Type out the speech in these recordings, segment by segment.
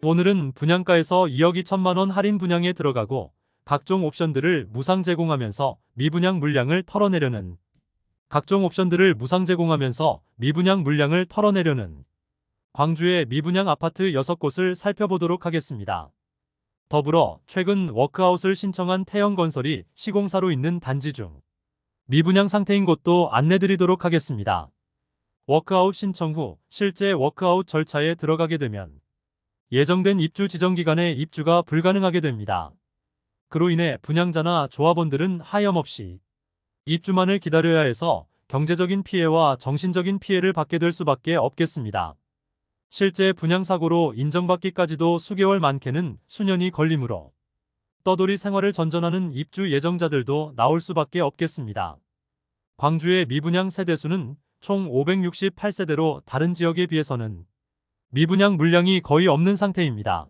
오늘은 분양가에서 2억 2천만 원 할인 분양에 들어가고 각종 옵션들을 무상 제공하면서 미분양 물량을 털어내려는 광주의 미분양 아파트 6곳을 살펴보도록 하겠습니다. 더불어 최근 워크아웃을 신청한 태영건설이 시공사로 있는 단지 중 미분양 상태인 곳도 안내드리도록 하겠습니다. 워크아웃 신청 후 실제 워크아웃 절차에 들어가게 되면 예정된 입주 지정 기간에 입주가 불가능하게 됩니다. 그로 인해 분양자나 조합원들은 하염없이 입주만을 기다려야 해서 경제적인 피해와 정신적인 피해를 받게 될 수밖에 없겠습니다. 실제 분양사고로 인정받기까지도 수개월 많게는 수년이 걸리므로 떠돌이 생활을 전전하는 입주 예정자들도 나올 수밖에 없겠습니다. 광주의 미분양 세대수는 총 568세대로 다른 지역에 비해서는 미분양 물량이 거의 없는 상태입니다.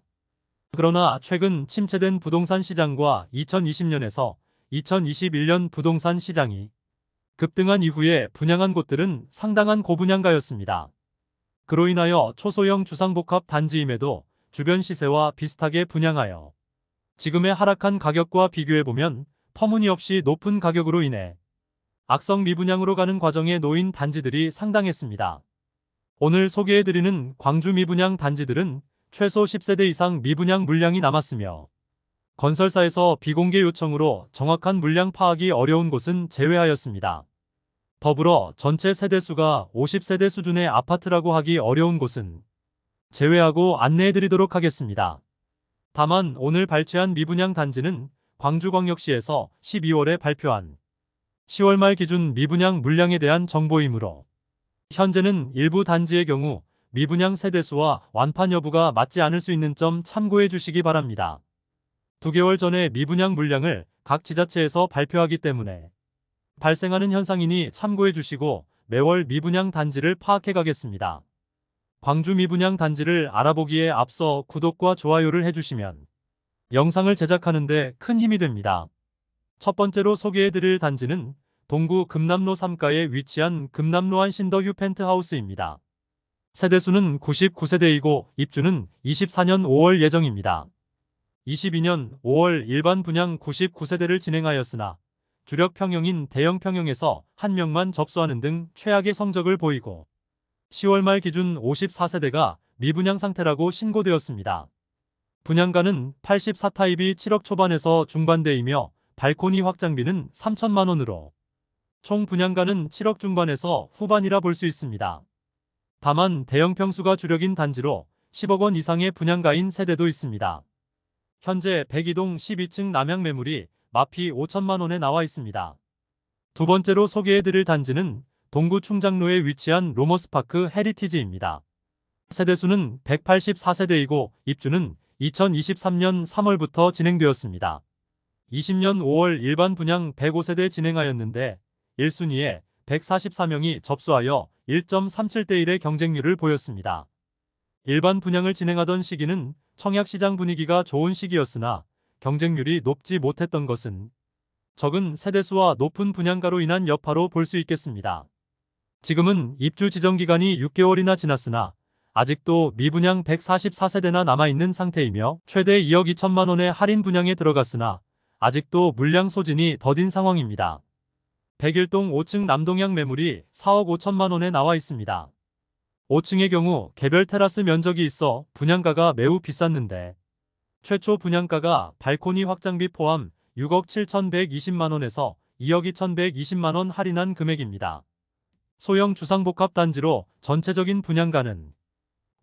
그러나 최근 침체된 부동산 시장과 2020년에서 2021년 부동산 시장이 급등한 이후에 분양한 곳들은 상당한 고분양가였습니다. 그로 인하여 초소형 주상복합 단지임에도 주변 시세와 비슷하게 분양하여 지금의 하락한 가격과 비교해보면 터무니없이 높은 가격으로 인해 악성 미분양으로 가는 과정에 놓인 단지들이 상당했습니다. 오늘 소개해드리는 광주 미분양 단지들은 최소 10세대 이상 미분양 물량이 남았으며 건설사에서 비공개 요청으로 정확한 물량 파악이 어려운 곳은 제외하였습니다. 더불어 전체 세대수가 50세대 수준의 아파트라고 하기 어려운 곳은 제외하고 안내해드리도록 하겠습니다. 다만 오늘 발췌한 미분양 단지는 광주광역시에서 12월에 발표한 10월 말 기준 미분양 물량에 대한 정보이므로 현재는 일부 단지의 경우 미분양 세대수와 완판 여부가 맞지 않을 수 있는 점 참고해 주시기 바랍니다. 2개월 전에 미분양 물량을 각 지자체에서 발표하기 때문에 발생하는 현상이니 참고해 주시고 매월 미분양 단지를 파악해 가겠습니다. 광주 미분양 단지를 알아보기에 앞서 구독과 좋아요를 해주시면 영상을 제작하는 데 큰 힘이 됩니다. 첫 번째로 소개해 드릴 단지는 동구 금남로 3가에 위치한 금남로한 신더휴 펜트하우스입니다. 세대수는 99세대이고 입주는 24년 5월 예정입니다. 22년 5월 일반 분양 99세대를 진행하였으나 주력 평형인 대형 평형에서 1명만 접수하는 등 최악의 성적을 보이고 10월 말 기준 54세대가 미분양 상태라고 신고되었습니다. 분양가는 84타입이 7억 초반에서 중반대이며 발코니 확장비는 3천만 원으로 총 분양가는 7억 중반에서 후반이라 볼 수 있습니다. 다만 대형 평수가 주력인 단지로 10억 원 이상의 분양가인 세대도 있습니다. 현재 102동 12층 남양 매물이 마피 5천만 원에 나와 있습니다. 두 번째로 소개해드릴 단지는 동구 충장로에 위치한 로머스파크 헤리티지입니다. 세대수는 184세대이고 입주는 2023년 3월부터 진행되었습니다. 20년 5월 일반 분양 105세대 진행하였는데 1순위에 144명이 접수하여 1.37대 1의 경쟁률을 보였습니다. 일반 분양을 진행하던 시기는 청약시장 분위기가 좋은 시기였으나 경쟁률이 높지 못했던 것은 적은 세대수와 높은 분양가로 인한 여파로 볼 수 있겠습니다. 지금은 입주 지정 기간이 6개월이나 지났으나 아직도 미분양 144세대나 남아있는 상태이며 최대 2억 2천만 원의 할인 분양에 들어갔으나 아직도 물량 소진이 더딘 상황입니다. 101동 5층 남동향 매물이 4억 5천만 원에 나와 있습니다. 5층의 경우 개별 테라스 면적이 있어 분양가가 매우 비쌌는데 최초 분양가가 발코니 확장비 포함 6억 7,120만 원에서 2억 2,120만 원 할인한 금액입니다. 소형 주상복합 단지로 전체적인 분양가는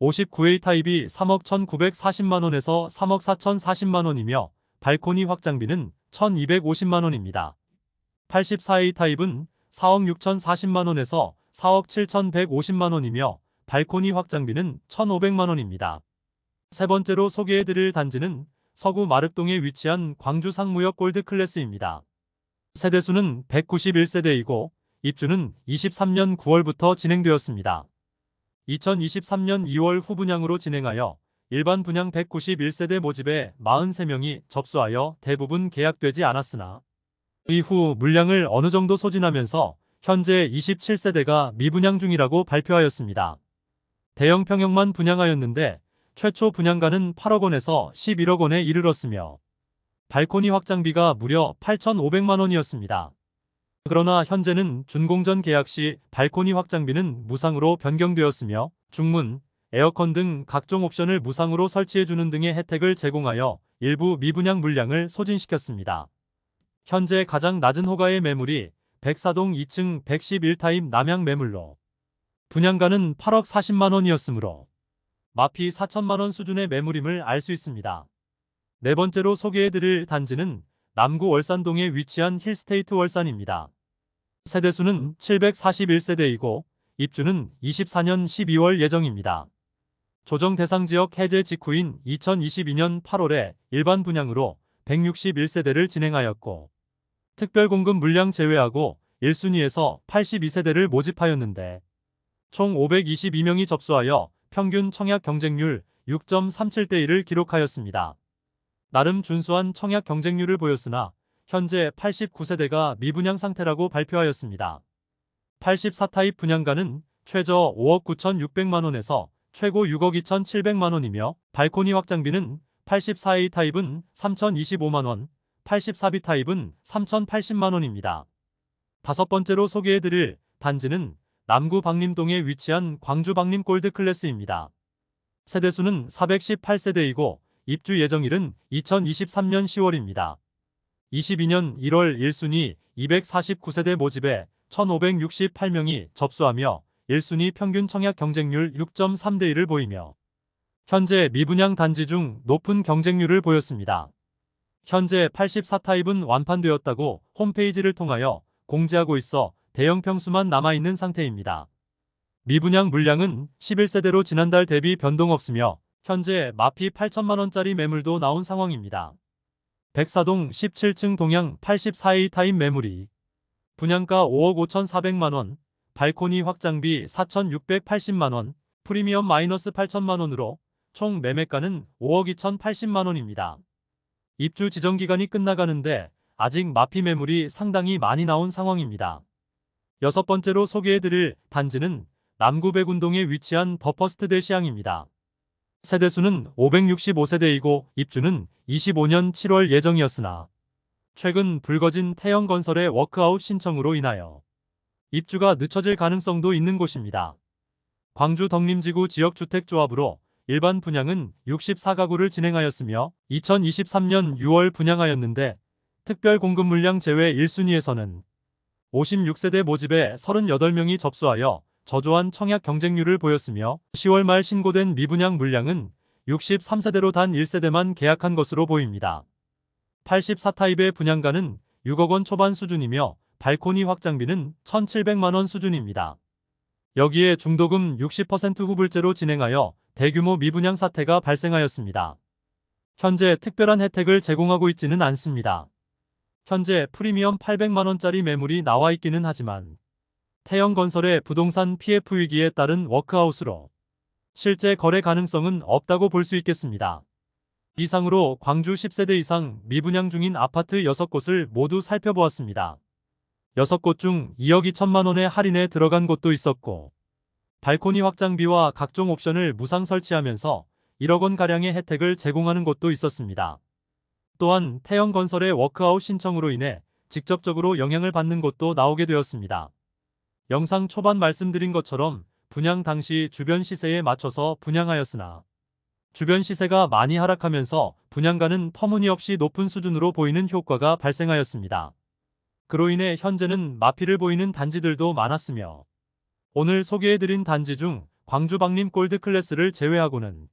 59A 타입이 3억 1,940만 원에서 3억 4,040만 원이며 발코니 확장비는 1,250만 원입니다. 84A 타입은 4억 6,040만 원에서 4억 7,150만 원이며 발코니 확장비는 1,500만 원입니다. 세 번째로 소개해드릴 단지는 서구 마륵동에 위치한 광주 상무역 골드클래스입니다. 세대수는 191세대이고 입주는 23년 9월부터 진행되었습니다. 2023년 2월 후분양으로 진행하여 일반 분양 191세대 모집에 43명이 접수하여 대부분 계약되지 않았으나 이후 물량을 어느 정도 소진하면서 현재 27세대가 미분양 중이라고 발표하였습니다. 대형 평형만 분양하였는데 최초 분양가는 8억 원에서 11억 원에 이르렀으며 발코니 확장비가 무려 8,500만 원이었습니다. 그러나 현재는 준공전 계약 시 발코니 확장비는 무상으로 변경되었으며 중문, 에어컨 등 각종 옵션을 무상으로 설치해주는 등의 혜택을 제공하여 일부 미분양 물량을 소진시켰습니다. 현재 가장 낮은 호가의 매물이 104동 2층 111타입 남양 매물로 분양가는 8억 40만 원이었으므로 마피 4천만 원 수준의 매물임을 알 수 있습니다. 네 번째로 소개해드릴 단지는 남구 월산동에 위치한 힐스테이트 월산입니다. 세대수는 741세대이고 입주는 24년 12월 예정입니다. 조정 대상 지역 해제 직후인 2022년 8월에 일반 분양으로 161세대를 진행하였고 특별 공급 물량 제외하고 1순위에서 82세대를 모집하였는데 총 522명이 접수하여 평균 청약 경쟁률 6.37대 1을 기록하였습니다. 나름 준수한 청약 경쟁률을 보였으나 현재 89세대가 미분양 상태라고 발표하였습니다. 84타입 분양가는 최저 5억 9,600만 원에서 최고 6억 2,700만 원이며 발코니 확장비는 84A 타입은 3,025만 원, 84B 타입은 3,080만 원입니다. 다섯 번째로 소개해드릴 단지는 남구 박림동에 위치한 광주 박림 골드 클래스입니다. 세대수는 418세대이고 입주 예정일은 2023년 10월입니다. 22년 1월 1순위 249세대 모집에 1,568명이 접수하며 1순위 평균 청약 경쟁률 6.3대 1을 보이며 현재 미분양 단지 중 높은 경쟁률을 보였습니다. 현재 84타입은 완판되었다고 홈페이지를 통하여 공지하고 있어 대형 평수만 남아있는 상태입니다. 미분양 물량은 11세대로 지난달 대비 변동 없으며 현재 마피 8천만 원짜리 매물도 나온 상황입니다. 백사동 17층 동양 84A 타입 매물이 분양가 5억 5,400만 원, 발코니 확장비 4,680만 원, 프리미엄 마이너스 8천만 원으로 총 매매가는 5억 2,080만 원입니다. 입주 지정 기간이 끝나가는데 아직 마피 매물이 상당히 많이 나온 상황입니다. 여섯 번째로 소개해드릴 단지는 남구 백운동에 위치한 더 퍼스트 대시양입니다. 세대수는 565세대이고 입주는 25년 7월 예정이었으나 최근 불거진 태영건설의 워크아웃 신청으로 인하여 입주가 늦춰질 가능성도 있는 곳입니다. 광주 덕림지구 지역주택조합으로 일반 분양은 64가구를 진행하였으며 2023년 6월 분양하였는데 특별 공급 물량 제외 1순위에서는 56세대 모집에 38명이 접수하여 저조한 청약 경쟁률을 보였으며 10월 말 신고된 미분양 물량은 63세대로 단 1세대만 계약한 것으로 보입니다. 84타입의 분양가는 6억 원 초반 수준이며 발코니 확장비는 1,700만 원 수준입니다. 여기에 중도금 60% 후불제로 진행하여 대규모 미분양 사태가 발생하였습니다. 현재 특별한 혜택을 제공하고 있지는 않습니다. 현재 프리미엄 800만 원짜리 매물이 나와 있기는 하지만 태영건설의 부동산 PF 위기에 따른 워크아웃으로 실제 거래 가능성은 없다고 볼 수 있겠습니다. 이상으로 광주 10세대 이상 미분양 중인 아파트 6곳을 모두 살펴보았습니다. 6곳 중 2억 2천만 원의 할인에 들어간 곳도 있었고 발코니 확장비와 각종 옵션을 무상 설치하면서 1억 원가량의 혜택을 제공하는 곳도 있었습니다. 또한 태영건설의 워크아웃 신청으로 인해 직접적으로 영향을 받는 곳도 나오게 되었습니다. 영상 초반 말씀드린 것처럼 분양 당시 주변 시세에 맞춰서 분양하였으나 주변 시세가 많이 하락하면서 분양가는 터무니없이 높은 수준으로 보이는 효과가 발생하였습니다. 그로 인해 현재는 마피를 보이는 단지들도 많았으며 오늘 소개해드린 단지 중 광주 박림 골드 클래스를 제외하고는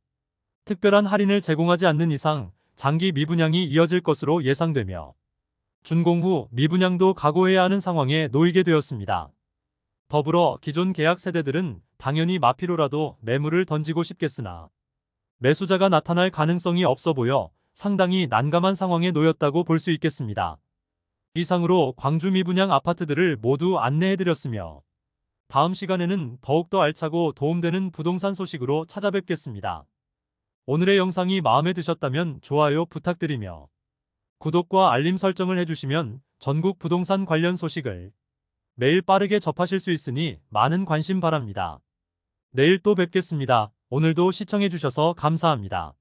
특별한 할인을 제공하지 않는 이상 장기 미분양이 이어질 것으로 예상되며 준공 후 미분양도 각오해야 하는 상황에 놓이게 되었습니다. 더불어 기존 계약 세대들은 당연히 마피로라도 매물을 던지고 싶겠으나 매수자가 나타날 가능성이 없어 보여 상당히 난감한 상황에 놓였다고 볼 수 있겠습니다. 이상으로 광주 미분양 아파트들을 모두 안내해드렸으며 다음 시간에는 더욱더 알차고 도움되는 부동산 소식으로 찾아뵙겠습니다. 오늘의 영상이 마음에 드셨다면 좋아요 부탁드리며 구독과 알림 설정을 해주시면 전국 부동산 관련 소식을 매일 빠르게 접하실 수 있으니 많은 관심 바랍니다. 내일 또 뵙겠습니다. 오늘도 시청해주셔서 감사합니다.